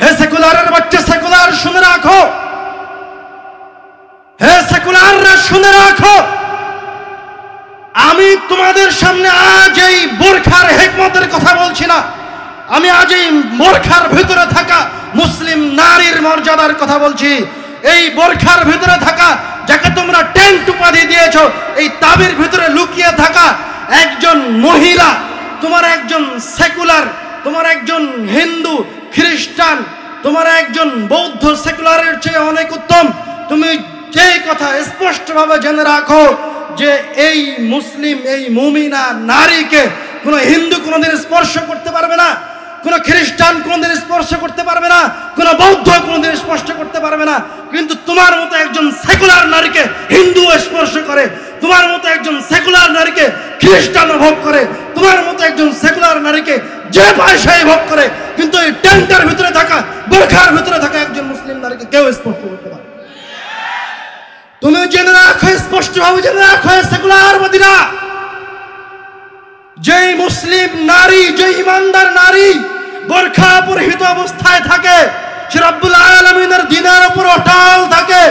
হে সেকুলারের বাচ্চা, সেকুলার শুনে রাখো, হে সেকুলাররা শুনে রাখো, আমি তোমাদের সামনে আজ এই বোরখার হিকমতের কথা বলছি না, আমি আজ এই বোরখার ভিতরে থাকা মুসলিম নারীর মর্যাদার কথা বলছি। এই বোরখার ভিতরে থাকা, যাকে তোমরা টেন্ট উপাধি দিয়েছো, এই তাবির ভিতরে লুকিয়ে থাকা একজন মহিলা, তোমার একজন সেকুলার, তোমার একজন হিন্দু, খ্রিস্টান, তোমার একজন বৌদ্ধ সেকুলারের চেয়ে অনেক উত্তম। তুমি যেই কথা স্পষ্টভাবে জেনে রাখো যে এই মুসলিম, এই মুমিনা নারীকে কোনো হিন্দু কোনোদিন স্পর্শ করতে পারবে না, কোনো খ্রিস্টান কোনোদিন স্পর্শ করতে পারবে না, কোনো বৌদ্ধ কোনোদিন স্পর্শ করতে পারবে না। কিন্তু তোমার মতো একজন সেকুলার নারীকে হিন্দু স্পর্শ করে, তোমার মতো একজন সেকুলার নারীকে খ্রিস্টান ভোগ করে, তোমার মতো একজন সেকুলার নারীকে যে পয়সায় ভোগ করে, কিন্তু এই টেন্টের ভিতরে থাকা, বোরখার ভিতরে থাকা একজন মুসলিম নারীকে কেউ স্পর্শ করতে পারে। তুমি জেনে রাখো, স্পষ্টভাবে জেনে রাখো সেকুলারবাদীরা, যেই মুসলিম নারী, যে ইমানদার নারী বোরখা পরিহিত অবস্থায় থাকে, সে রব্বুল আলামিনের দ্বীনের উপর অটল থাকে,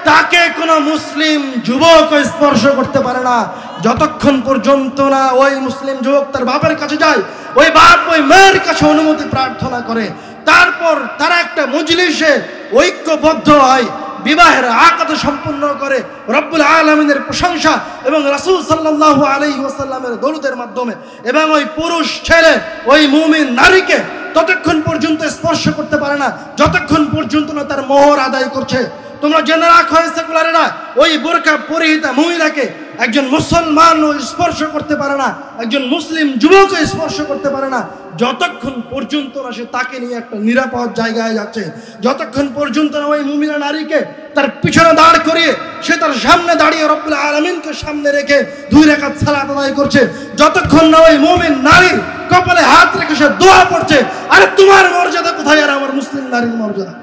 তাকে কোনো মুসলিম যুবক স্পর্শ করতে পারে না যতক্ষণ পর্যন্ত না ওই মুসলিম যুবক তার বাপের কাছে যায়, ওই বাপ ওই মেয়ের কাছে অনুমতি প্রার্থনা করে, তারপর তারা একটা মজলিসে ঐক্যবদ্ধ হয়, বিবাহের আকদ সম্পন্ন করে রব্বুল আলামিনের প্রশংসা এবং রাসূল সাল্লাল্লাহু আলাইহি ওয়াসাল্লামের দরুদের মাধ্যমে, এবং ওই পুরুষ ছেলে ওই মুমিন নারীকে ততক্ষণ পর্যন্ত স্পর্শ করতে পারে না যতক্ষণ পর্যন্ত না তার মোহর আদায় করছে। তোমরা জেনে রাখো সেকুলারেরা, ওই বোরকা পরিহিতা মহিলাকে একজন মুসলমান স্পর্শ করতে পারে না, একজন মুসলিম যুবক স্পর্শ করতে পারে না যতক্ষণ পর্যন্ত না সে তাকে নিয়ে একটা নিরাপদ জায়গায় যাচ্ছে, যতক্ষণ পর্যন্ত না ওই মুমিনা নারীকে তার পিছনে দাঁড় করিয়ে সে তার সামনে দাঁড়িয়ে রব্বুল আলামিনকে সামনে রেখে 2 রাকাত সালাত আদায় করছে, যতক্ষণ না ওই মুমিন নারীর কপালে হাত রেখে সে দোয়া পড়ছে। আরে তোমার মর্যাদা কোথায় আর আমার মুসলিম নারীর মর্যাদা?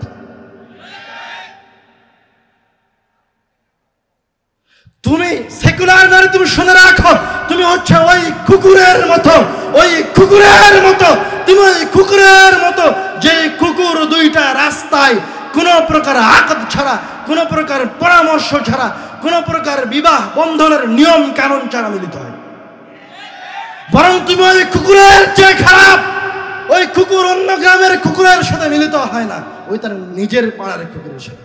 তুমি সেকুলার নারী, তুমি শুনে রাখো, তুমি হচ্ছে ওই কুকুরের মতো, ওই কুকুরের মতো, তুমি ওই কুকুরের মতো, যে কুকুর দুইটা রাস্তায় কোনো প্রকার আকদ ছাড়া, কোনো প্রকার পরামর্শ ছাড়া, কোনো প্রকার বিবাহ বন্ধনের নিয়ম কানুন ছাড়া মিলিত হয়। বরং তুমি ওই কুকুরের চেয়ে খারাপ, ওই কুকুর অন্য গ্রামের কুকুরের সাথে মিলিত হয় না, ওই তার নিজের পাড়ার কুকুরের সাথে।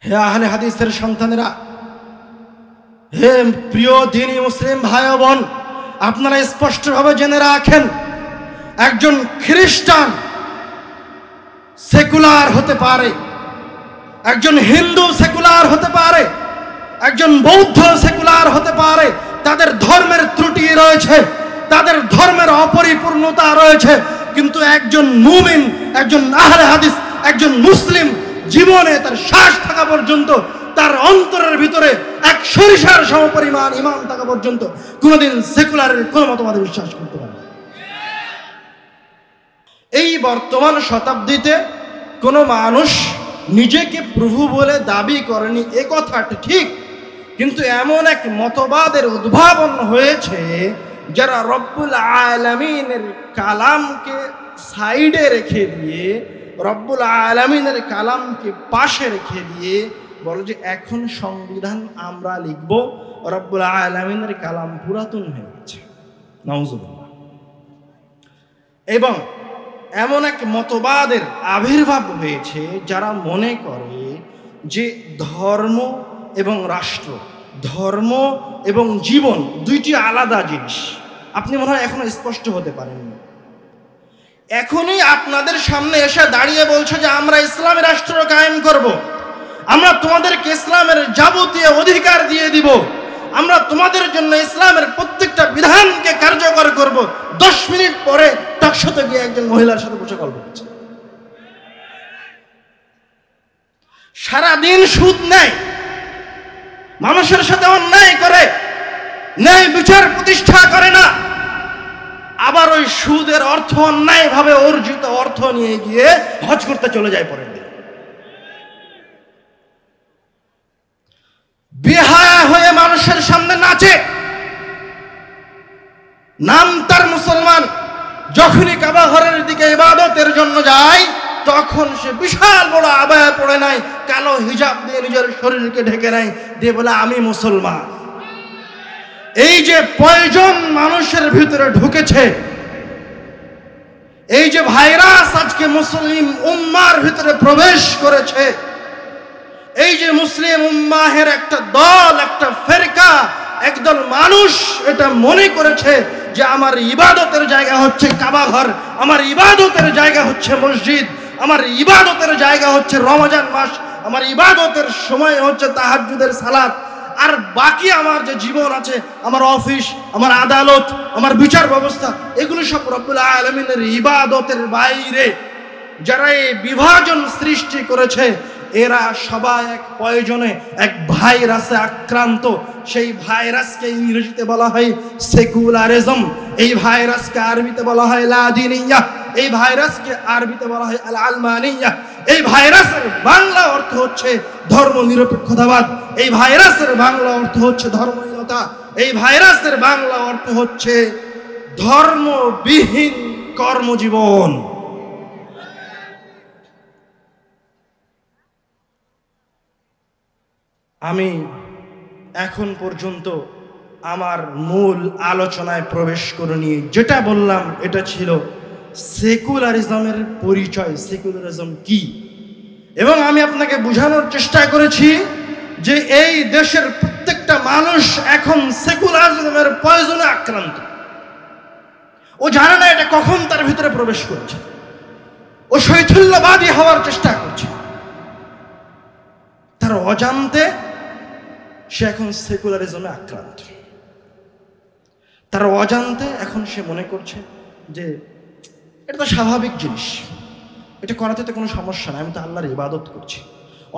হে আহলে হাদিসের সন্তানেরা, হে প্রিয় দ্বীনি মুসলিম ভাই ও বোন, আপনারা স্পষ্টভাবে জেনে রাখেন, একজন খ্রিস্টান সেকুলার হতে পারে, একজন হিন্দু সেকুলার হতে পারে, একজন বৌদ্ধ সেকুলার হতে পারে, তাদের ধর্মের ত্রুটি রয়েছে, তাদের ধর্মের অপরিপূর্ণতা রয়েছে, কিন্তু একজন মুমিন, একজন আহলে হাদিস, একজন মুসলিম জীবনে তার শ্বাস থাকা পর্যন্ত, তার অন্তরের ভিতরে এক সরিষার সমপরিমাণ ঈমান থাকা পর্যন্ত কোনোদিন সেকুলারের কোনো মতবাদে বিশ্বাস করতে পারে না। এই বর্তমান শতাব্দীতে কোনো মানুষ নিজেকে প্রভু বলে দাবি করেনি, এ কথাটা ঠিক, কিন্তু এমন এক মতবাদের উদ্ভাবন হয়েছে যারা রব্বুল আলামিনের কালামকে সাইডে রেখে দিয়ে, রব্বুল আলামিনের কালামকে পাশে রেখে দিয়ে বলে যে এখন সংবিধান আমরা লিখব, রব্বুল আলামিনের কালাম পুরাতন হয়ে গেছে। নাউজুবিল্লাহ। এবং এমন এক মতবাদের আবির্ভাব হয়েছে যারা মনে করে যে ধর্ম এবং রাষ্ট্র, ধর্ম এবং জীবন দুইটি আলাদা জিনিস। আপনি মনে হয় এখনো স্পষ্ট হতে পারেননি। এখনই আপনাদের সামনে এসে দাঁড়িয়ে বলছে যে আমরা ইসলামী রাষ্ট্র কায়েম করব, আমরা তোমাদেরকে ইসলামের যাবতীয় অধিকার দিয়ে দিব, আমরা তোমাদের জন্য ইসলামের প্রত্যেকটা বিধানকে কার্যকর করব। 10 মিনিট পরে টকশোতে গিয়ে একজন মহিলার সাথে বসে গল্প করছে, সারাদিন সুদ নেয়, মানুষের সাথে অন্যায় করে, ন্যায় বিচার প্রতিষ্ঠা করে না, আবার ওই সুদের অর্থ অন্যায় ভাবে অর্জিত অর্থ নিয়ে গিয়ে হজ করতে চলে যায় পরের দিন। বেহায়া হয়ে মানুষের সামনে নাচে, নাম তার মুসলমান, যখনই কাবা ঘরের দিকে ইবাদতের জন্য যায় তখন সে বিশাল বড় আবায়া পড়ে নাই, কালো হিজাব দিয়ে নিজের শরীরকে ঢেকে নাই, দিয়ে বলে আমি মুসলমান। এই যে পয়জন মানুষের ভিতরে ঢুকেছে, এই যে ভাইরাস আজকে মুসলিম উম্মার ভিতরে প্রবেশ করেছে, এই যে মুসলিম উম্মাহের একটা দল, একটা ফেরকা, একদল মানুষ এটা মনে করেছে যে আমার ইবাদতের জায়গা হচ্ছে কাবা ঘর, আমার ইবাদতের জায়গা হচ্ছে মসজিদ, আমার ইবাদতের জায়গা হচ্ছে রমজান মাস, আমার ইবাদতের সময় হচ্ছে তাহাজ্জুদের সালাত, আর বাকি আমার যে জীবন আছে, আমার অফিস, আমার আদালত, আমার বিচার ব্যবস্থা, এগুলো সব রব্বুল আলামিনের ইবাদতের বাইরে। যারা এই বিভাজন সৃষ্টি করেছে এরা সবাই এক প্রয়োজনে এক ভাইরাসে আক্রান্ত। সেই ভাইরাসকে ইংরেজিতে বলা হয় সেকুলারিজম, এই ভাইরাসকে আরবিতে বলা হয় লাদিনিয়া, এই ভাইরাসকে আরবিতে বলা হয় আল আলমানিয়া। এই ভাইরাসের বাংলা অর্থ হচ্ছে ধর্ম নিরপেক্ষতাবাদ, এই ভাইরাসের বাংলা অর্থ হচ্ছে ধর্মহীনতা, এই ভাইরাসের বাংলা অর্থ হচ্ছে ধর্মবিহীন কর্মজীবন। আমি এখন পর্যন্ত আমার মূল আলোচনায় প্রবেশ করিনি। যেটা বললাম এটা ছিল সেকুলারিজমের পরিচয়, সেকুলারিজম কি, এবং আমি আপনাকে বোঝানোর চেষ্টা করেছি যে এই দেশের প্রত্যেকটা মানুষ এখন সেকুলারিজমের পয়জনে আক্রান্ত। ও জানে না এটা কখন তার ভিতরে প্রবেশ করছে, ও শৈথিল্যবাদী হওয়ার চেষ্টা করছে, তার অজান্তে সে এখন সেকুলারিজমে আক্রান্ত। তার অজান্তে এখন সে মনে করছে যে এটা তো স্বাভাবিক জিনিস, এটা করাতে তো কোনো সমস্যা নাই, আমি তো আল্লাহর ইবাদত করছি।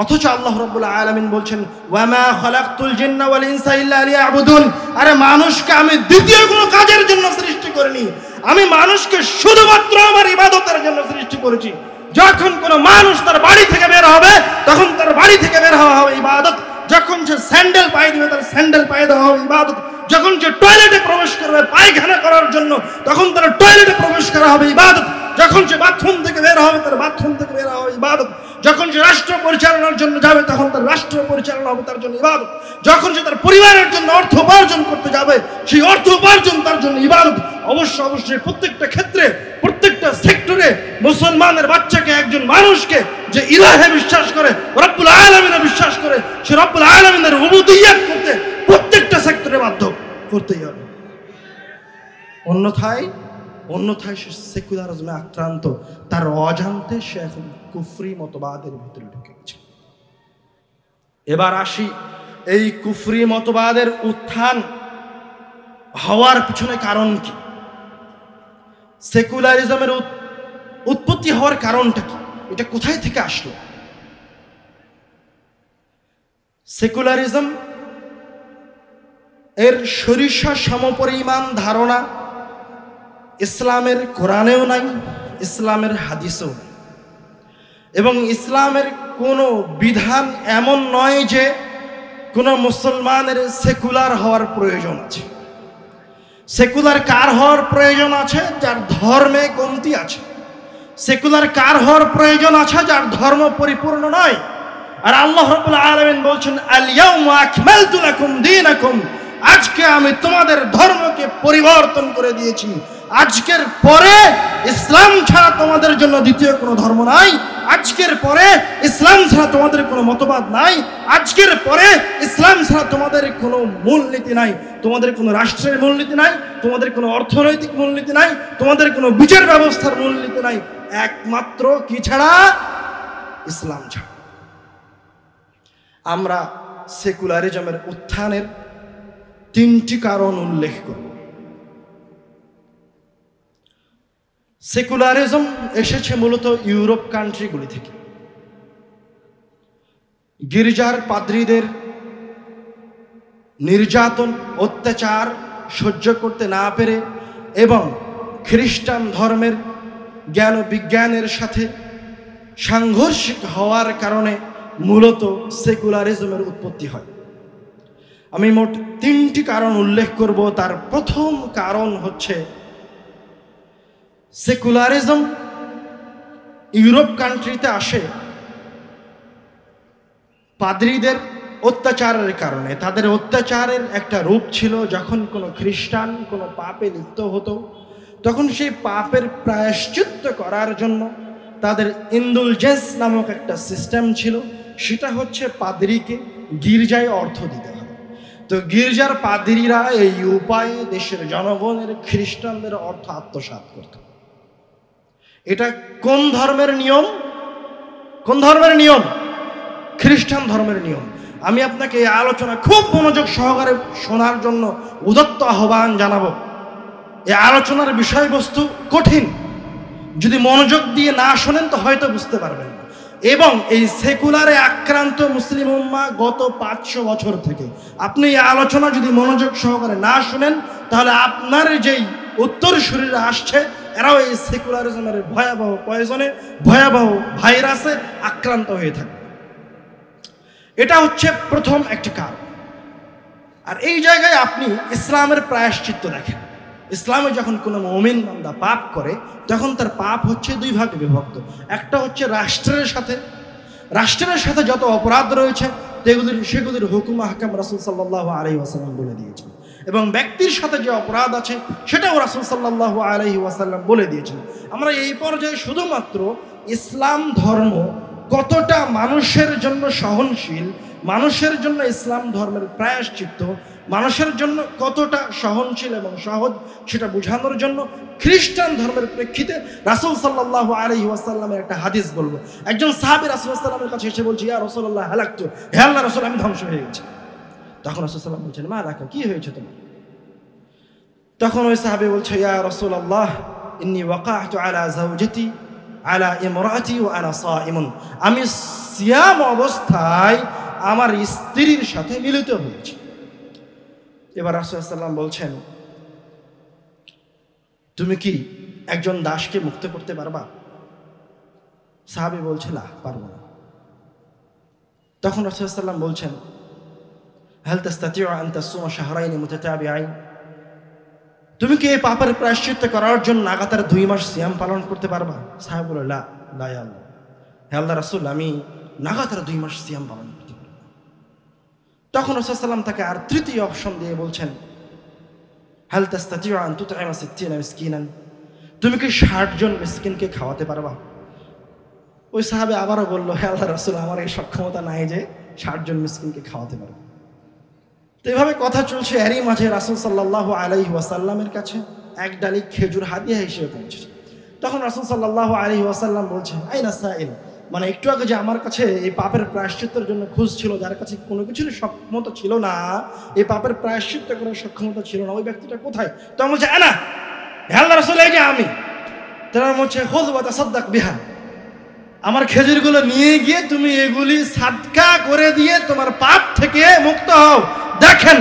অথচ আল্লাহ রাব্বুল আলামিন বলছেন ওয়ামা খালাকতুল জিন্না ওয়াল ইনসা ইল্লা লিয়াবুদুন, আরে মানুষকে আমি দ্বিতীয় কোনো কাজের জন্য সৃষ্টি করিনি, আমি মানুষকে শুধুমাত্র আমার ইবাদতের জন্য সৃষ্টি করেছি। যখন কোনো মানুষ তার বাড়ি থেকে বের হবে তখন তার বাড়ি থেকে বের হওয়া হবে ইবাদত, যখন সে স্যান্ডেল পায়ে দিবে তার স্যান্ডেল পায়ে দেওয়া হবে ইবাদত, যখন সে টয়লেটে প্রবেশ করবে পায়খানা করার জন্য তখন তার টয়লেটে প্রবেশ করা হবে ইবাদত, যখন সে বাথরুম থেকে বের হবে তার বাথরুম থেকে বের হবে ইবাদত, যখন সে রাষ্ট্র পরিচালনার জন্য যাবে তখন তার রাষ্ট্র পরিচালনা হবে তার জন্য ইবাদত, যখন সে তার পরিবারের জন্য অর্থ উপার্জন করতে যাবে সেই অর্থ উপার্জন তার জন্য ইবাদত। অবশ্যই প্রত্যেকটা ক্ষেত্রে, প্রত্যেকটা সেক্টরে মুসলমানের বাচ্চাকে, একজন মানুষকে যে ইলাহে বিশ্বাস করে, রব্বুল আলামিনে বিশ্বাস করে, সে রব্বুল আলামিনের উবুদিয়্যাত করতে প্রত্যেকটা সেক্টরে বাধ্য করতেই হবে। অন্যথায় সে সেকুলারিজমে আক্রান্ত, তার অজান্তে সে এখন কুফরি মতবাদের ভিতরে ঢুকে গেছে। এবার আসি এই কুফরি মতবাদের উত্থান হওয়ার পিছনে কারণ কি, সেকুলারিজমের উৎপত্তি হওয়ার কারণটা কি, এটা কোথায় থেকে আসলো? সেকুলারিজম এর সরিষা সমপরিমাণ ধারণা ইসলামের কোরআনেও নাই, ইসলামের হাদিসেও নাই, এবং ইসলামের কোনো বিধান এমন নয় যে কোনো মুসলমানের সেকুলার হওয়ার প্রয়োজন আছে। সেকুলার কার হওয়ার প্রয়োজন আছে? যার ধর্মে কমতি আছে। সেকুলার কার হওয়ার প্রয়োজন আছে? যার ধর্ম পরিপূর্ণ নয়। আর আল্লাহ রাব্বুল আলামিন বলছেন আল ইয়াউমা আকমালতু লাকুম দীনাকুম, আজকে আমি তোমাদের ধর্মকে পরিবর্তন করে দিয়েছি। আজকের পরে ইসলাম ছাড়া তোমাদের জন্য দ্বিতীয় কোনো ধর্ম নাই, আজকের পরে ইসলাম ছাড়া তোমাদের কোনো মতবাদ নাই, আজকের পরে ইসলাম ছাড়া তোমাদের কোনো মূলনীতি নাই, তোমাদের কোনো রাষ্ট্রের মূলনীতি নাই, তোমাদের কোনো অর্থনৈতিক মূলনীতি নাই, তোমাদের কোনো বিচার ব্যবস্থার মূলনীতি নাই, একমাত্র কি ছাড়া? ইসলাম ছাড়া। আমরা সেকুলারিজমের উত্থানের তিনটি কারণ উল্লেখ করব। সেকুলারিজম এসেছে মূলত ইউরোপ কান্ট্রিগুলি থেকে। গির্জার পাদ্রীদের নির্যাতন অত্যাচার সহ্য করতে না পেরে এবং খ্রিস্টান ধর্মের জ্ঞান ও বিজ্ঞানের সাথে সাংঘর্ষিক হওয়ার কারণে মূলত সেকুলারিজমের উৎপত্তি হয়। আমি মোট 3টি কারণ উল্লেখ করব। তার প্রথম কারণ হচ্ছে সেকুলারিজম ইউরোপ কান্ট্রিতে আসে পাদ্রীদের অত্যাচারের কারণে। তাদের অত্যাচারের একটা রূপ ছিল, যখন কোনো খ্রিস্টান কোনো পাপে লিপ্ত হতো তখন সেই পাপের প্রায়শ্চিত্ত করার জন্য তাদের ইন্ডুলজেন্স নামক একটা সিস্টেম ছিল। সেটা হচ্ছে পাদ্রীকে গির্জায় অর্থ দিতে হবে। তো গির্জার পাদ্রীরা এই উপায়ে দেশের জনগণের খ্রিস্টানদের অর্থ আত্মসাৎ করত। এটা কোন ধর্মের নিয়ম? কোন ধর্মের নিয়ম? খ্রিস্টান ধর্মের নিয়ম। আমি আপনাকে এই আলোচনা খুব মনোযোগ সহকারে শোনার জন্য উদাত্ত আহ্বান জানাবো। এই আলোচনার বিষয়বস্তু কঠিন, যদি মনোযোগ দিয়ে না শোনেন তো হয়তো বুঝতে পারবেন না। এবং এই সেকুলারে আক্রান্ত মুসলিম উম্মাহ গত 500 বছর থেকে আপনি এই আলোচনা যদি মনোযোগ সহকারে না শোনেন তাহলে আপনার যেই উত্তরসূরিরা আসছে এরাও এই সেকুলারিজমের ভয়াবহ পয়জনে, ভয়াবহ ভাইরাসে আক্রান্ত হয়ে থাকে। এটা হচ্ছে প্রথম একটি কারণ। আর এই জায়গায় আপনি ইসলামের প্রায়শ্চিত্ত দেখেন। ইসলামে যখন কোনো মুমিন বান্দা পাপ করে তখন তার পাপ হচ্ছে 2 ভাগে বিভক্ত। একটা হচ্ছে রাষ্ট্রের সাথে যত অপরাধ রয়েছে সেগুলির হুকুম আহকাম রাসূল সাল্লাল্লাহু আলাইহি ওয়াসাল্লাম বলে দিয়েছেন, এবং ব্যক্তির সাথে যে অপরাধ আছে সেটাও রাসূল সাল্লাল্লাহু আলাইহি ওয়াসাল্লাম বলে দিয়েছেন। আমরা এই পর্যায়ে শুধুমাত্র ইসলাম ধর্ম কতটা মানুষের জন্য সহনশীল, মানুষের জন্য ইসলাম ধর্মের প্রায়শ্চিত্ত মানুষের জন্য কতটা সহনশীল এবং সহজ সেটা বোঝানোর জন্য খ্রিস্টান ধর্মের প্রেক্ষিতে রাসূল সাল্লাল্লাহু আলাইহি ওয়াসাল্লামের একটা হাদিস বলবো। একজন সাহাবী রাসূল সাল্লাল্লাহু আলাইহি ওয়াসাল্লামের কাছে এসে বলছে, ইয়া রাসূলুল্লাহ হালাকতু, হে আল্লাহর রাসূল আমি ধ্বংস হয়ে গেছি। তখন রাসূল সাল্লাল্লাহু আলাইহি ওয়াসাল্লাম বলছেন, মা লাকা, কি হয়েছে তোমার? তখন ওই সাহাবী বলছে, ইয়া রাসূলুল্লাহ ইন্নী ওয়াকাഅতু আলা যাওজাতি আলা ইমরাতি ওয়া আনা সাইমুন, আমি সিয়াম অবস্থায় আমার স্ত্রীর সাথে মিলিত হয়েছি। এবার রাসূল সাল্লাল্লাহু আলাইহি ওয়াসাল্লাম বলছেন, তুমি কি একজন দাসকে মুক্ত করতে পারবা? সাহাবী বলছে, না, পারবো না। তখন রাসূল সাল্লাল্লাহু আলাইহি ওয়াসাল্লাম বলছেন, হাল তাস্তাতিউ আন তাসুমা শাহরাইন মুতাতাবিআইন, তুমি কি এই পাপের প্রায়শ্চিত্ত করার জন্য লাগাতার 2 মাস সিয়াম পালন করতে পারবা? সাহাবী বলল, লা ইয়া আল্লাহ, হে আল্লাহর রাসূল আমি লাগাতার 2 মাস সিয়াম পালন করতে পারবো না। তখন রাসূল সাল্লাল্লাহু আলাইহি ওয়াসাল্লাম তাকে আর তৃতীয় অপশন দিয়ে বলছেন, হাল তাস্তাতিউ আন তুতইমা 60 মিসকিনান, তুমি কি 60 জন মিসকিনকে খাওয়াতে পারবা? ওই সাহাবী আবারও বলল, হে আল্লাহর রাসূল আমার এই সক্ষমতা নাই যে 60 জন মিসকিনকে খাওয়াতে পারবো। তো এভাবে কথা চলছে। এরই মাঝে রাসূল সাল্লাল্লাহু আলাইহি ওয়াসাল্লামের কাছে এক ডালি খেজুর হাদিয়া হিসেবে পৌঁছেছে। তখন রাসূল সাল্লাল্লাহু আলাইহি ওয়াসাল্লাম বলছেন, আইনা সাইল, মানে একটু আগে যে আমার কাছে এই পাপের প্রায়শ্চিত্তের জন্য খুঁজ ছিল, যার কাছে কোনো কিছুর সক্ষমতা ছিল না, এই পাপের প্রায়শ্চিত্ত করার সক্ষমতা ছিল না, ওই ব্যক্তিটা কোথায়? তখন বলছে, আনা, হে আল্লাহর রাসূল এই যে আমি। তারা বলছে, খুয ওয়া তাসাদদাক বিহা, আমার খেজুরগুলো নিয়ে গিয়ে তুমি এগুলি সাদকা করে দিয়ে তোমার পাপ থেকে মুক্ত হও। দেখেন,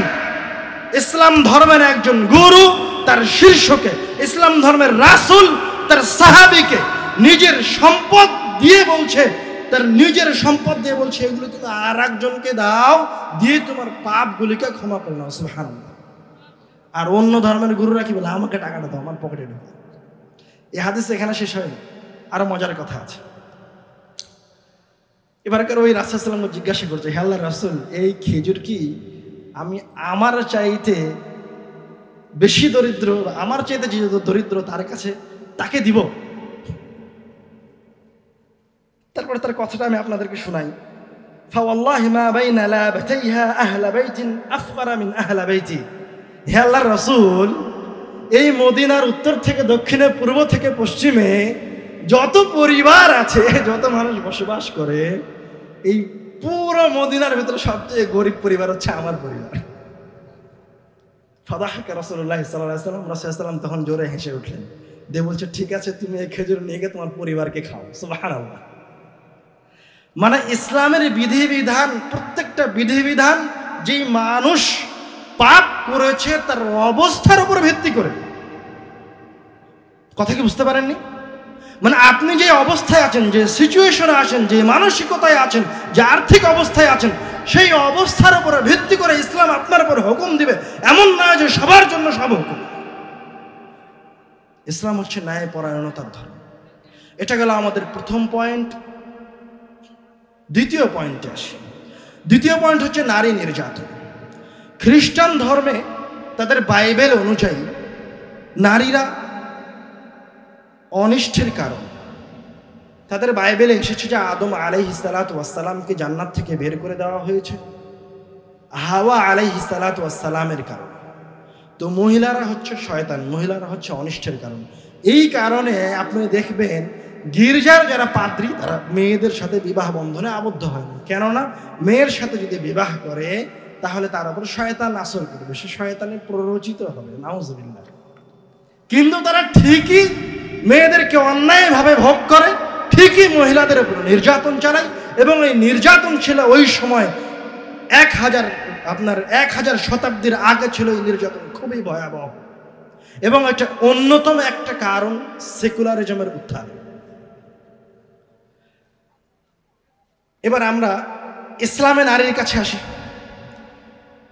ইসলাম ধর্মের একজন গুরু তার শীর্ষকে, ইসলাম ধর্মের রাসূল তার সাহাবীকে নিজের সম্পদ দিয়ে বলছে, তার নিজের সম্পদ দিয়ে বলছে এগুলো তুমি আর একজনকে দাও, দিয়ে তোমার পাপগুলিকে ক্ষমা করে নাও। সুবহানাল্লাহ। আর অন্য ধর্মের গুরুরা কি বলে, আমাকে টাকাটা দাও, আমার পকেটে ঢুকে। এই হাদিস এখানে শেষ হয়নি, আরো মজার কথা আছে। এবারকার ওই রাসূল সাল্লাল্লাহু আলাইহি ওয়াসাল্লাম জিজ্ঞাসা করছে, হে আল্লাহর রাসূল এই খেজুর কি আমি আমার চাইতে বেশি দরিদ্র, আমার চাইতে যে দরিদ্র তার কাছে তাকে দিব? তারপরে তার কথাটা আমি আপনাদেরকে শোনাই। ফাওয়াল্লাহি মা বাইনা লাবাতাইহা আহলা বাইতিন আফকারা মিন আহলা বাইতি, হে আল্লাহর রাসূল এই মদিনার উত্তর থেকে দক্ষিণে, পূর্ব থেকে পশ্চিমে যত পরিবার আছে, যত মানুষ বসবাস করে, এই পুরো মদিনার ভিতরে সবচেয়ে গরিব পরিবার হচ্ছে আমার পরিবার। ফাদাহাকা রাসূলুল্লাহ সাল্লাল্লাহু আলাইহি ওয়াসাল্লাম, রাসূল সাল্লাল্লাহু আলাইহি ওয়াসাল্লাম তখন জোরে হেসে উঠলেন, দিয়ে বলছে, ঠিক আছে তুমি এই খেজুর নিয়ে গিয়ে তোমার পরিবারকে খাও। সুবহানাল্লাহ। মানে ইসলামের বিধিবিধান, প্রত্যেকটা বিধিবিধান যেই মানুষ পাপ করেছে তার অবস্থার উপর ভিত্তি করে। কথা কি বুঝতে পারেননি? মানে আপনি যে অবস্থায় আছেন, যে সিচুয়েশনে আছেন, যে মানসিকতায় আছেন, যে আর্থিক অবস্থায় আছেন, সেই অবস্থার উপরে ভিত্তি করে ইসলাম আপনার উপর হুকুম দিবে এমন না যে সবার জন্য সব হুকুম। ইসলাম হচ্ছে ন্যায়পরায়ণতার ধর্ম। এটা গেল আমাদের প্রথম পয়েন্ট। দ্বিতীয় পয়েন্টে আসি। দ্বিতীয় পয়েন্ট হচ্ছে নারী নির্যাতন। খ্রিস্টান ধর্মে তাদের বাইবেল অনুযায়ী নারীরা অনিষ্টের কারণ। তাদের বাইবেলে এসেছে যে আদম আলাইহিস সালাতু ওয়াস সালামকে জান্নাত থেকে বের করে দেওয়া হয়েছে হাওয়া আলাইহিস সালাতু ওয়াস সালামের কারণ। তো মহিলারা হচ্ছে শয়তান, মহিলারা হচ্ছে অনিষ্টের কারণ। এই কারণে আপনি দেখবেন গির্জার যারা পাদ্রী তারা মেয়েদের সাথে বিবাহ বন্ধনে আবদ্ধ হয় না। কেননা মেয়ের সাথে যদি বিবাহ করে তাহলে তার উপর শয়তান আসর করবে, সে শয়তানের প্ররোচিত হবে, নাউজুবিল্লাহ। কিন্তু তারা ঠিকই মেয়েদেরকে অন্যায়ভাবে ভোগ করে, ঠিকই মহিলাদের উপর নির্যাতন চালায়। এবং এই নির্যাতন ছিল ওই সময় 1000 শতাব্দীর আগে ছিল এই নির্যাতন খুবই ভয়াবহ। এবং এটা অন্যতম একটা কারণ সেকুলারিজমের উত্থান। এবার আমরা ইসলামে নারীর কাছে আসি।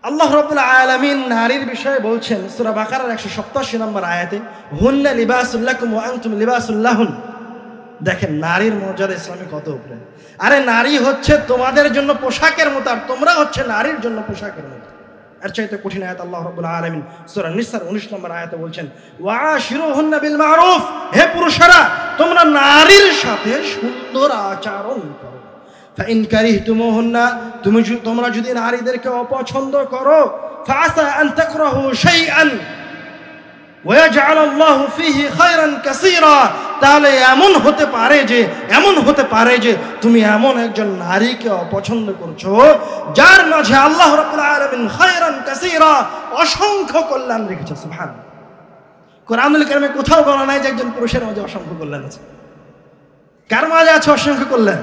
আল্লাহ রাব্বুল আলামিন নারীর বিষয়ে বলছেন সূরা বাকারার 187 নম্বর আয়াতে, হুন্না লিবাসুল লাকুম ওয়া আনতুম লিবাসুল লাহুন। দেখেন নারীর মর্যাদা ইসলামে কত উপরে। আরে নারী হচ্ছে তোমাদের জন্য পোশাকের মতো, আর তোমরা হচ্ছে নারীর জন্য পোশাকের মতো। এর চাইতে কঠিন আয়াত আল্লাহ রাব্বুল আলামিন সূরা নিসার 19 নম্বর আয়াতে বলছেন, ওয়াশিরুহুন্না বিল মারুফ। হে পুরুষেরা তোমরা নারীর সাথে সুন্দর আচরণ করো। ফাইন কারিহতুমুহুন্না, তোমরা যদি নারীদেরকে অপছন্দ করো, ফাআসা আন তাকরাহু শাইআন ওয়া ইয়াজআলাল্লাহু ফীহি খায়রান কাসীরা, তাহলে এমন হতে পারে যে তুমি এমন একজন নারীকে অপছন্দ করছো যার মাঝে আল্লাহ রাব্বুল আলামিন খায়রান কাসীরা, অসংখ্য কল্যাণ রেখেছে। সুবহানাল্লাহ। কোরআনুল কারীমে কোথাও বলা নাই যে একজন পুরুষের মাঝে অসংখ্য কল্যাণ আছে। কার মাঝে আছে অসংখ্য কল্যাণ?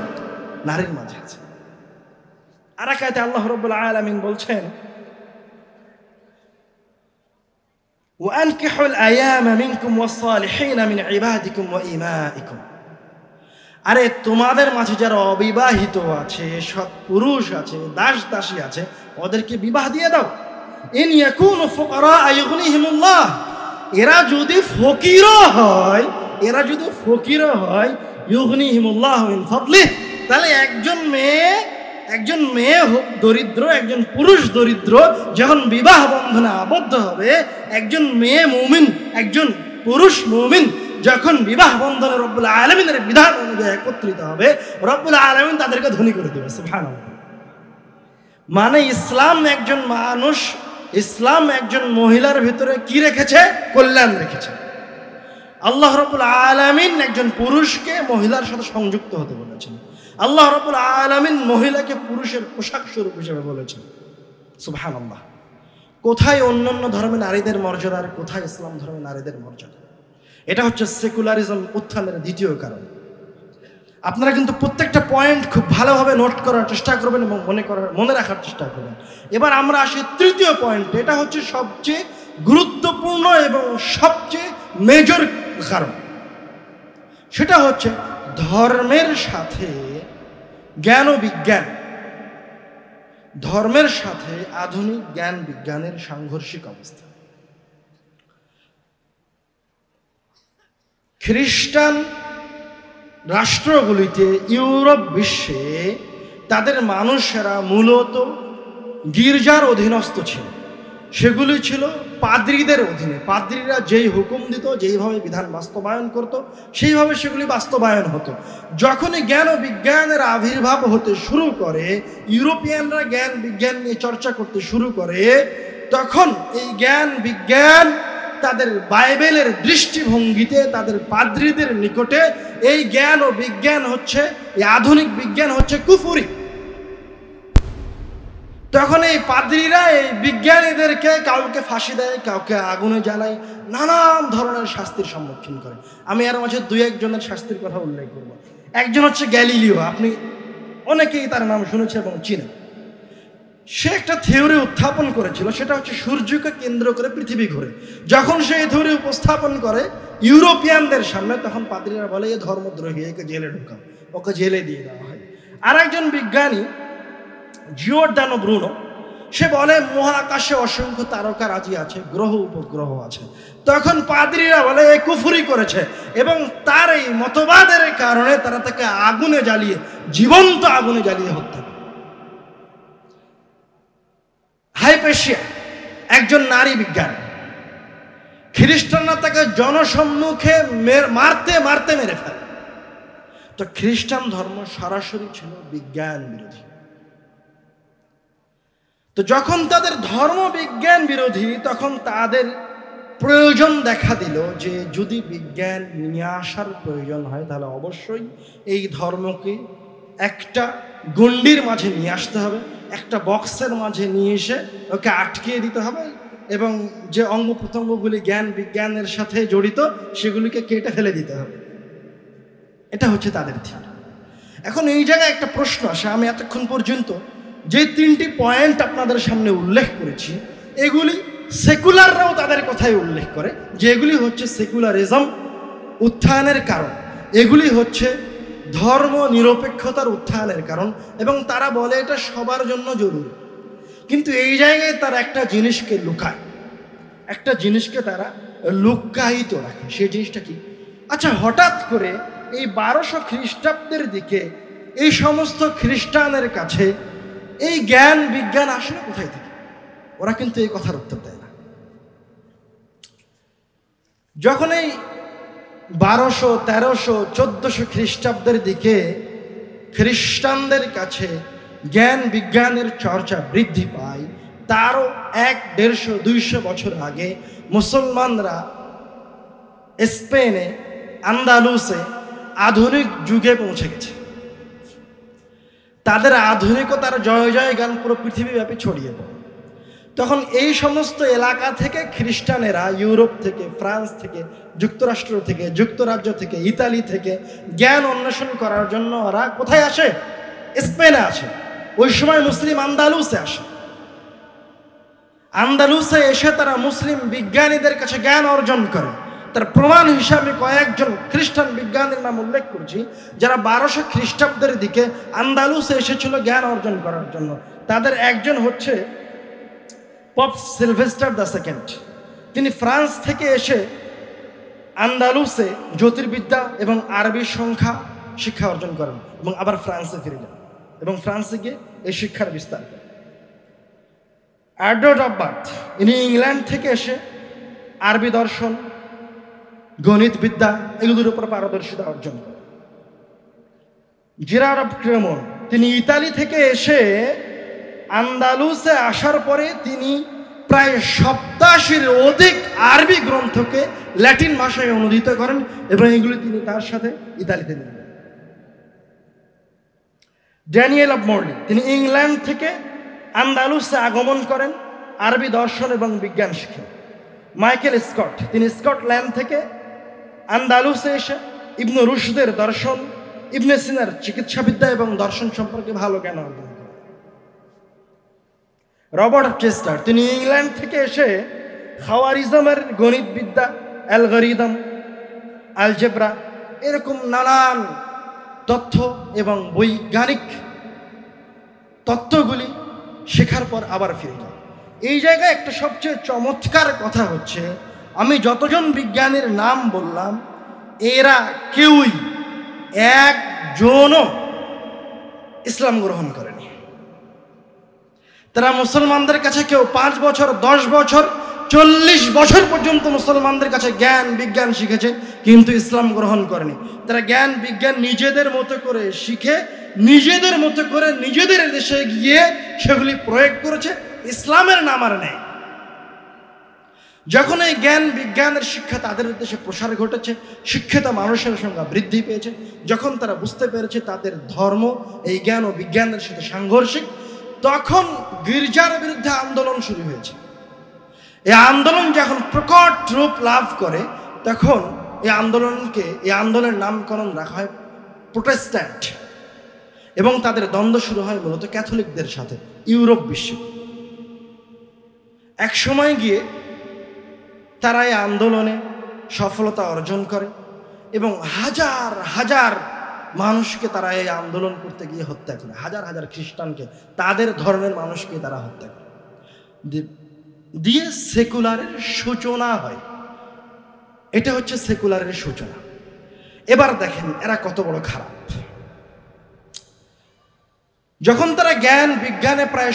নারীর মাঝে আছে। আর এক আয়াতে আল্লাহ রাব্বুল আলামিন বলছেন, وأنكحوا الأيام منكم والصالحين من عبادكم وإمائكم। আরে তোমাদের মাঝে যারা অবিবাহিত আছে, সৎ পুরুষ আছে, দাস দাসী আছে, ওদেরকে বিবাহ দিয়ে দাও। ইন ইয়াকুনু ফুকারা ইউগনিহিমুল্লাহ, এরা যদি ফকিরও হয় ইউগনিহিমুল্লাহ মিন ফাদলিহ, তাহলে একজন মেয়ে হোক দরিদ্র, একজন পুরুষ দরিদ্র, যখন বিবাহ বন্ধনে আবদ্ধ হবে, একজন মেয়ে মুমিন, একজন পুরুষ মুমিন যখন বিবাহ বন্ধনে রব্বুল আলামিনের বিধান অনুযায়ী একত্রিত হবে, রব্বুল আলামিন তাদেরকে ধনী করে দেবে। সুবহানাল্লাহ। মানে ইসলাম একজন মহিলার ভিতরে কি রেখেছে? কল্যাণ রেখেছে। আল্লাহ রাব্বুল আলামিন একজন পুরুষকে মহিলার সাথে সংযুক্ত হতে বলেছেন। আল্লাহ রাব্বুল আলামিন মহিলাকে পুরুষের পোশাক স্বরূপ হিসেবে বলেছেন। সুবহানাল্লাহ। কোথায় অন্যান্য ধর্মে নারীদের মর্যাদা আর কোথায় ইসলাম ধর্মে নারীদের মর্যাদা? এটা হচ্ছে সেকুলারিজম উত্থানের দ্বিতীয় কারণ। আপনারা কিন্তু প্রত্যেকটা পয়েন্ট খুব ভালোভাবে নোট করার চেষ্টা করবেন এবং মনে রাখার চেষ্টা করবেন। এবার আমরা আসি তৃতীয় পয়েন্ট। এটা হচ্ছে সবচেয়ে গুরুত্বপূর্ণ এবং সবচেয়ে মেজর কারণ। সেটা হচ্ছে ধর্মের সাথে জ্ঞান ও বিজ্ঞান, ধর্মের সাথে আধুনিক জ্ঞান বিজ্ঞানের সাংঘর্ষিক অবস্থা। খ্রিস্টান রাষ্ট্রগুলিতে, ইউরোপ বিশ্বে তাদের মানুষেরা মূলত গির্জার অধীনস্থ ছিল। সেগুলি ছিল পাদ্রীদের অধীনে। পাদ্রীরা যেই হুকুম দিত, যেইভাবে বিধান বাস্তবায়ন করত, সেইভাবে সেগুলি বাস্তবায়ন হতো। যখনই জ্ঞান ও বিজ্ঞানের আবির্ভাব হতে শুরু করে, ইউরোপিয়ানরা জ্ঞান বিজ্ঞান নিয়ে চর্চা করতে শুরু করে, তখন এই জ্ঞান বিজ্ঞান তাদের বাইবেলের দৃষ্টিভঙ্গিতে, তাদের পাদ্রীদের নিকটে এই জ্ঞান ও বিজ্ঞান হচ্ছে, এই আধুনিক বিজ্ঞান হচ্ছে কুফরি। তখন এই পাদ্রীরা এই বিজ্ঞানীদেরকে কাউকে ফাঁসি দেয়, কাউকে আগুনে জ্বালায়, নানান ধরনের শাস্তির সম্মুখীন করে। আমি এর মাঝে 2-1 জনের শাস্তির কথা উল্লেখ করব। একজন হচ্ছে গ্যালিলিও, আপনি অনেকেই তার নাম শুনেছে এবং চিনেন। সে একটা থিওরি উত্থাপন করেছিল, সেটা হচ্ছে সূর্যকে কেন্দ্র করে পৃথিবী ঘোরে। যখন সে এই থিওরি উপস্থাপন করে ইউরোপিয়ানদের সামনে, তখন পাদ্রীরা বলে এ ধর্মদ্রোহী, একে জেলে ঢোকাও, ওকে জেলে দিয়ে দেওয়া হয়। আর একজন বিজ্ঞানী জিওর্দানো ব্রুনো, সে বলে মহাকাশে অসংখ্য তারকারাজি আছে, গ্রহ উপগ্রহ আছে। তখন পাদ্রীরা বলে এ কুফরি করেছে, এবং তার এই মতবাদের কারণে তারা তাকে আগুনে জ্বালিয়ে, জীবন্ত আগুনে জ্বালিয়ে হত্যা করে। হাইপেশিয়া একজন নারী বিজ্ঞানী, খ্রিস্টানরা তাকে জনসম্মুখে মারতে মারতে মেরে ফেলে। তো খ্রিস্টান ধর্ম সরাসরি ছিল বিজ্ঞান বিরোধী। তো যখন তাদের ধর্ম বিজ্ঞান বিরোধী, তখন তাদের প্রয়োজন দেখা দিল যে যদি বিজ্ঞান নিয়ে আসার প্রয়োজন হয়, তাহলে অবশ্যই এই ধর্মকে একটা গণ্ডির মাঝে নিয়ে আসতে হবে, একটা বক্সের মাঝে নিয়ে এসে ওকে আটকিয়ে দিতে হবে, এবং যে অঙ্গ প্রত্যঙ্গগুলি জ্ঞান বিজ্ঞানের সাথে জড়িত সেগুলিকে কেটে ফেলে দিতে হবে। এটা হচ্ছে তাদের থিওরি। এখন এই জায়গায় একটা প্রশ্ন আসে, আমি এতক্ষণ পর্যন্ত যে 3টি পয়েন্ট আপনাদের সামনে উল্লেখ করেছি, এগুলি সেকুলাররাও তাদের কথাই উল্লেখ করে যে এগুলি হচ্ছে সেকুলারিজম উত্থানের কারণ, এগুলি হচ্ছে ধর্ম নিরপেক্ষতার উত্থানের কারণ, এবং তারা বলে এটা সবার জন্য জরুরি। কিন্তু এই জায়গায় তারা একটা জিনিসকে লুকায়, একটা জিনিসকে তারা লুকায়িত রাখে। সেই জিনিসটা কি? আচ্ছা, হঠাৎ করে এই 1200 খ্রিস্টাব্দের দিকে এই সমস্ত খ্রিস্টানের কাছে এই জ্ঞান বিজ্ঞান আসলে কোথায় থেকে? ওরা কিন্তু এই কথার উত্তর দেয় না। যখন এই 1200, 1300, 1400 খ্রিস্টাব্দের দিকে খ্রিস্টানদের কাছে জ্ঞান বিজ্ঞানের চর্চা বৃদ্ধি পায়, তারও 100-150-200 বছর আগে মুসলমানরা স্পেনে, আন্দালুসে আধুনিক যুগে পৌঁছে গেছে। তাদের আধুনিকতার জয় জয় গান পুরো পৃথিবীব্যাপী ছড়িয়ে পড়ে। তখন এই সমস্ত এলাকা থেকে খ্রিস্টানেরা ইউরোপ থেকে, ফ্রান্স থেকে, যুক্তরাষ্ট্র থেকে, যুক্তরাজ্য থেকে, ইতালি থেকে জ্ঞান অন্বেষণ করার জন্য ওরা কোথায় আসে? স্পেনে আসে। ওই সময় মুসলিম আন্দালুসে আসে। আন্দালুসে এসে তারা মুসলিম বিজ্ঞানীদের কাছে জ্ঞান অর্জন করে। তার প্রমাণ হিসাবে কয়েকজন খ্রিস্টান বিজ্ঞানীর নাম উল্লেখ করছি, যারা 1200 খ্রিস্টাব্দের দিকে আন্দালুসে এসেছিল জ্ঞান অর্জন করার জন্য। তাদের একজন হচ্ছে পপ সিলভেস্টার II। তিনি ফ্রান্স থেকে এসে আন্দালুসে জ্যোতির্বিদ্যা এবং আরবি সংখ্যা শিক্ষা অর্জন করেন, এবং আবার ফ্রান্সে ফিরে যান, এবং ফ্রান্সে গিয়ে এই শিক্ষার বিস্তার করেন। এডওয়ার্ড অফ বার্থ, ইনি ইংল্যান্ড থেকে এসে আরবি দর্শন, গণিত বিদ্যা এগুলোর উপর পারদর্শিতা অর্জন করেন। জেরার্ড অফ ক্রেমন, তিনি ইতালি থেকে এসে আন্দালুসে আসার পরে তিনি প্রায় 87-র অধিক আরবি গ্রন্থকে ল্যাটিন ভাষায় অনুদিত করেন, এবং এগুলি তিনি তার সাথে ইতালিতে নিয়ে যান। ড্যানিয়েল অফ মর্লি, তিনি ইংল্যান্ড থেকে আন্দালুসে আগমন করেন, আরবি দর্শন এবং বিজ্ঞান শিখেন। মাইকেল স্কট, তিনি স্কটল্যান্ড থেকে আন্দালুসে এসে ইবনে রুশদের দর্শন, ইবনে সিনার চিকিৎসাবিদ্যা এবং দর্শন সম্পর্কে ভালো জ্ঞান অর্জন করেন। রবার্ট চেস্টার, তিনি ইংল্যান্ড থেকে এসে খাওয়ারিজমের গণিতবিদ্যা, অ্যালগরিদম, আলজেব্রা এরকম নানান তথ্য এবং বৈজ্ঞানিক তত্ত্বগুলি শেখার পর আবার ফিরে যান। এই জায়গায় একটা সবচেয়ে চমৎকার কথা হচ্ছে, আমি যতজন বিজ্ঞানীর নাম বললাম, এরা কেউই একজনও ইসলাম গ্রহণ করেনি। তারা মুসলমানদের কাছে কেউ 5 বছর, 10 বছর, 40 বছর পর্যন্ত মুসলমানদের কাছে জ্ঞান বিজ্ঞান শিখেছে, কিন্তু ইসলাম গ্রহণ করেনি। তারা জ্ঞান বিজ্ঞান নিজেদের মতো করে শিখে, নিজেদের মতো করে নিজেদের দেশে গিয়ে সেগুলি প্রয়োগ করেছে, ইসলামের নাম আর নেই। যখন এই জ্ঞান বিজ্ঞানের শিক্ষা তাদের দেশে প্রসার ঘটেছে, শিক্ষিত মানুষের সংখ্যা বৃদ্ধি পেয়েছে, যখন তারা বুঝতে পেরেছে তাদের ধর্ম এই জ্ঞান ও বিজ্ঞানের সাথে সাংঘর্ষিক, তখন গির্জার বিরুদ্ধে আন্দোলন শুরু হয়েছে। এই আন্দোলন যখন প্রকট রূপ লাভ করে, তখন এই আন্দোলনের নামকরণ রাখা হয় প্রোটেস্ট্যান্ট, এবং তাদের দ্বন্দ্ব শুরু হয় মূলত ক্যাথলিকদের সাথে ইউরোপ বিশ্বে। এক সময় গিয়ে তারা এই আন্দোলনে সফলতা অর্জন করে, এবং হাজার হাজার মানুষকে তারা এই আন্দোলন করতে গিয়ে হত্যা করে, হাজার হাজার খ্রিস্টানকে, তাদের ধর্মের মানুষকে তারা হত্যা করে দিয়ে সেকুলারের সূচনা হয়। এটা হচ্ছে সেকুলারের সূচনা। এবার দেখেন এরা কত বড় খারাপ। যখন তারা জ্ঞান বিজ্ঞানে প্রায়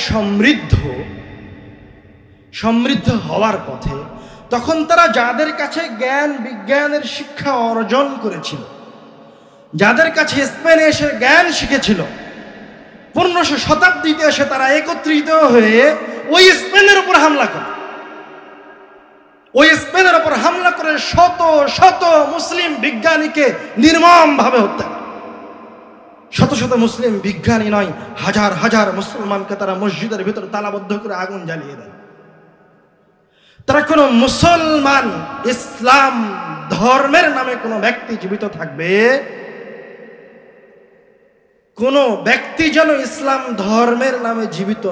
সমৃদ্ধ হওয়ার পথে, তখন তারা যাদের কাছে জ্ঞান বিজ্ঞানের শিক্ষা অর্জন করেছিল, যাদের কাছে স্পেনে এসে জ্ঞান শিখেছিল, 1500 শতাব্দীতে এসে তারা একত্রিত হয়ে ওই স্পেনের উপর হামলা করে, শত শত মুসলিম বিজ্ঞানীকে নির্মমভাবে হত্যা করে। শত শত মুসলিম বিজ্ঞানী নয়, হাজার হাজার মুসলমানকে তারা মসজিদের ভিতরে তালাবদ্ধ করে আগুন জ্বালিয়ে দেয়। তারা কোনো মুসলমান ইসলাম ধর্মের নামে কোনো ব্যক্তি জীবিত থাকবে, কোনো ব্যক্তি যেন ইসলাম ধর্মের নামে জীবিত